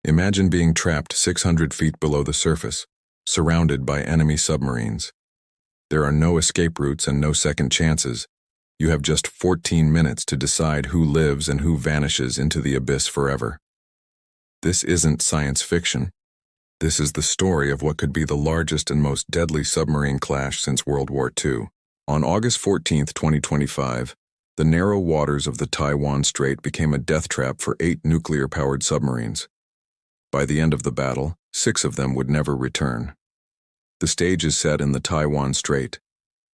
Imagine being trapped 600 feet below the surface, surrounded by enemy submarines. There are no escape routes and no second chances. You have just 14 minutes to decide who lives and who vanishes into the abyss forever. This isn't science fiction. This is the story of what could be the largest and most deadly submarine clash since World War II. On August 14, 2025, the narrow waters of the Taiwan Strait became a death trap for 8 nuclear-powered submarines. By the end of the battle, 6 of them would never return. The stage is set in the Taiwan Strait,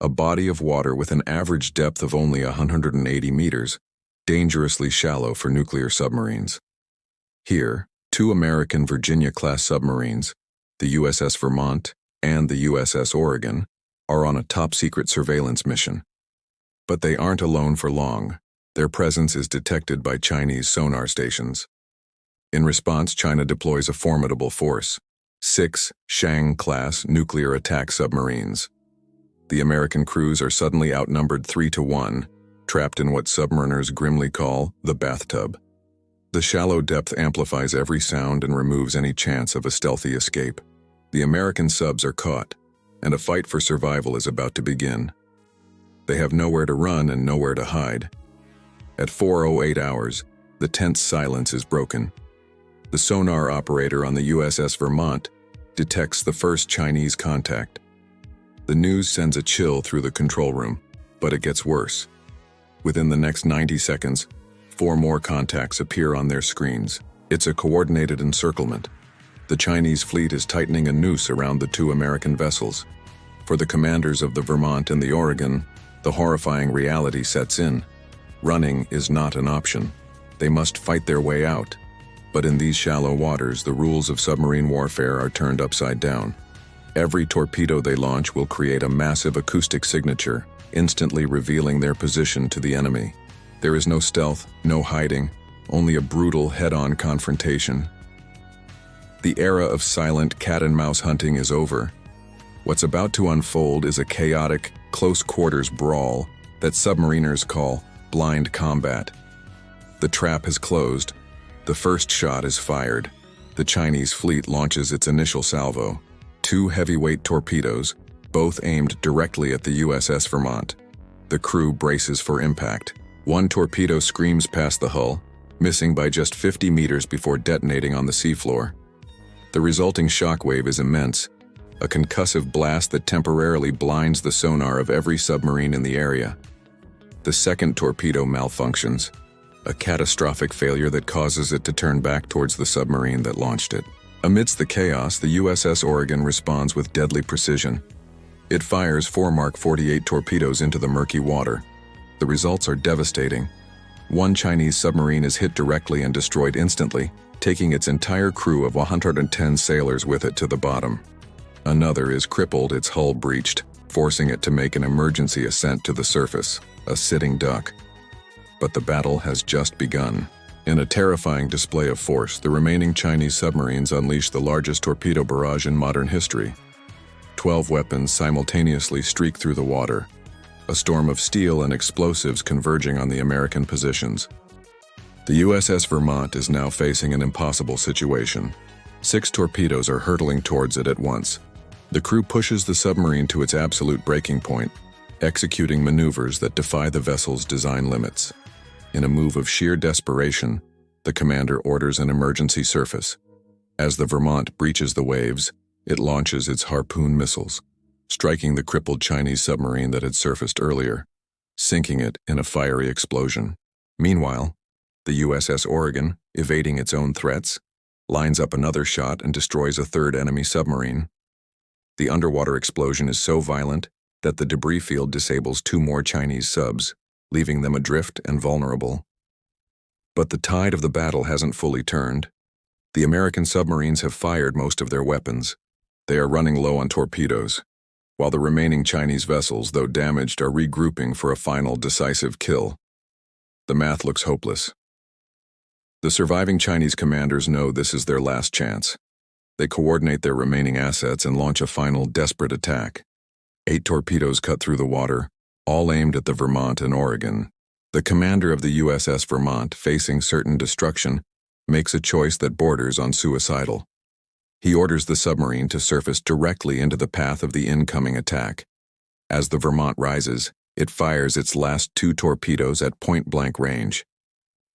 a body of water with an average depth of only 180 meters, dangerously shallow for nuclear submarines. Here, 2 American Virginia-class submarines, the USS Vermont and the USS Oregon, are on a top-secret surveillance mission. But they aren't alone for long. Their presence is detected by Chinese sonar stations. In response, China deploys a formidable force, 6 Shang-class nuclear attack submarines. The American crews are suddenly outnumbered 3-1, trapped in what submariners grimly call the bathtub. The shallow depth amplifies every sound and removes any chance of a stealthy escape. The American subs are caught, and a fight for survival is about to begin. They have nowhere to run and nowhere to hide. At 4:08 hours, the tense silence is broken. The sonar operator on the USS Vermont detects the first Chinese contact. The news sends a chill through the control room, but it gets worse. Within the next 90 seconds, 4 more contacts appear on their screens. It's a coordinated encirclement. The Chinese fleet is tightening a noose around the 2 American vessels. For the commanders of the Vermont and the Oregon, the horrifying reality sets in. Running is not an option. They must fight their way out. But in these shallow waters, the rules of submarine warfare are turned upside down. Every torpedo they launch will create a massive acoustic signature, instantly revealing their position to the enemy. There is no stealth, no hiding, only a brutal head-on confrontation. The era of silent cat-and-mouse hunting is over. What's about to unfold is a chaotic, close-quarters brawl that submariners call blind combat. The trap has closed. The first shot is fired. The Chinese fleet launches its initial salvo. 2 heavyweight torpedoes, both aimed directly at the USS Vermont. The crew braces for impact. 1 torpedo screams past the hull, missing by just 50 meters before detonating on the seafloor. The resulting shockwave is immense, a concussive blast that temporarily blinds the sonar of every submarine in the area. The second torpedo malfunctions, a catastrophic failure that causes it to turn back towards the submarine that launched it. Amidst the chaos, the USS Oregon responds with deadly precision. It fires 4 Mark 48 torpedoes into the murky water. The results are devastating. 1 Chinese submarine is hit directly and destroyed instantly, taking its entire crew of 110 sailors with it to the bottom. Another is crippled, its hull breached, forcing it to make an emergency ascent to the surface, a sitting duck. But the battle has just begun. In a terrifying display of force, the remaining Chinese submarines unleash the largest torpedo barrage in modern history. 12 weapons simultaneously streak through the water, a storm of steel and explosives converging on the American positions. The USS Vermont is now facing an impossible situation. 6 torpedoes are hurtling towards it at once. The crew pushes the submarine to its absolute breaking point, executing maneuvers that defy the vessel's design limits. In a move of sheer desperation, the commander orders an emergency surface. As the Vermont breaches the waves, it launches its harpoon missiles, striking the crippled Chinese submarine that had surfaced earlier, sinking it in a fiery explosion. Meanwhile, the USS Oregon, evading its own threats, lines up another shot and destroys a 3rd enemy submarine. The underwater explosion is so violent that the debris field disables 2 more Chinese subs, leaving them adrift and vulnerable. But the tide of the battle hasn't fully turned. The American submarines have fired most of their weapons. They are running low on torpedoes, while the remaining Chinese vessels, though damaged, are regrouping for a final decisive kill. The math looks hopeless. The surviving Chinese commanders know this is their last chance. They coordinate their remaining assets and launch a final desperate attack. 8 torpedoes cut through the water, all aimed at the Vermont and Oregon. The commander of the USS Vermont, facing certain destruction, makes a choice that borders on suicidal. He orders the submarine to surface directly into the path of the incoming attack. As the Vermont rises, it fires its last 2 torpedoes at point-blank range.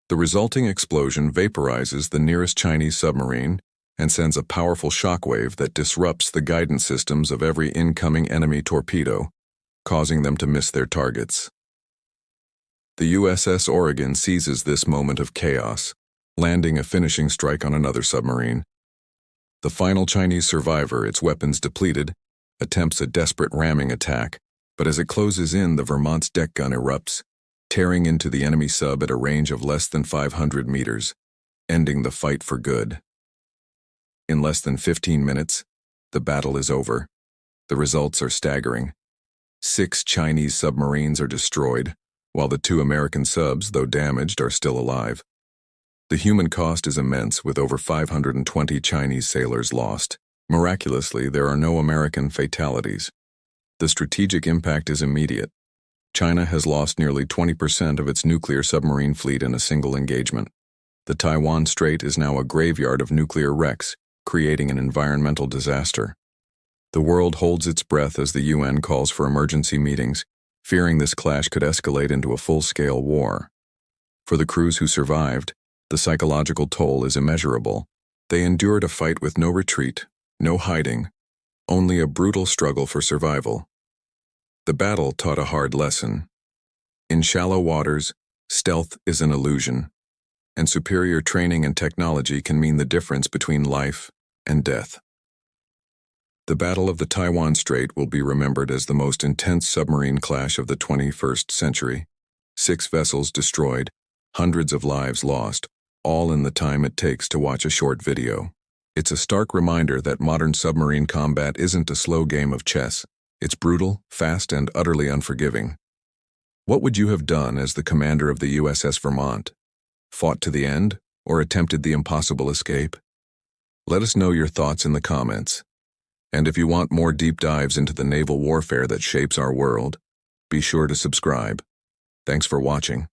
The resulting explosion vaporizes the nearest Chinese submarine and sends a powerful shockwave that disrupts the guidance systems of every incoming enemy torpedo, causing them to miss their targets. The USS Oregon seizes this moment of chaos, landing a finishing strike on another submarine. The final Chinese survivor, its weapons depleted, attempts a desperate ramming attack, but as it closes in, the Vermont's deck gun erupts, tearing into the enemy sub at a range of less than 500 meters, ending the fight for good. In less than 15 minutes, the battle is over. The results are staggering. 6 Chinese submarines are destroyed, while the 2 American subs, though damaged, are still alive. The human cost is immense, with over 520 Chinese sailors lost. Miraculously, there are no American fatalities. The strategic impact is immediate. China has lost nearly 20% of its nuclear submarine fleet in a single engagement. The Taiwan Strait is now a graveyard of nuclear wrecks, creating an environmental disaster. The world holds its breath as the UN calls for emergency meetings, fearing this clash could escalate into a full-scale war. For the crews who survived, the psychological toll is immeasurable. They endured a fight with no retreat, no hiding, only a brutal struggle for survival. The battle taught a hard lesson. In shallow waters, stealth is an illusion, and superior training and technology can mean the difference between life and death. The Battle of the Taiwan Strait will be remembered as the most intense submarine clash of the 21st century. 6 vessels destroyed, hundreds of lives lost, all in the time it takes to watch a short video. It's a stark reminder that modern submarine combat isn't a slow game of chess. It's brutal, fast, and utterly unforgiving. What would you have done as the commander of the USS Vermont? Fought to the end, or attempted the impossible escape? Let us know your thoughts in the comments. And if you want more deep dives into the naval warfare that shapes our world, be sure to subscribe. Thanks for watching.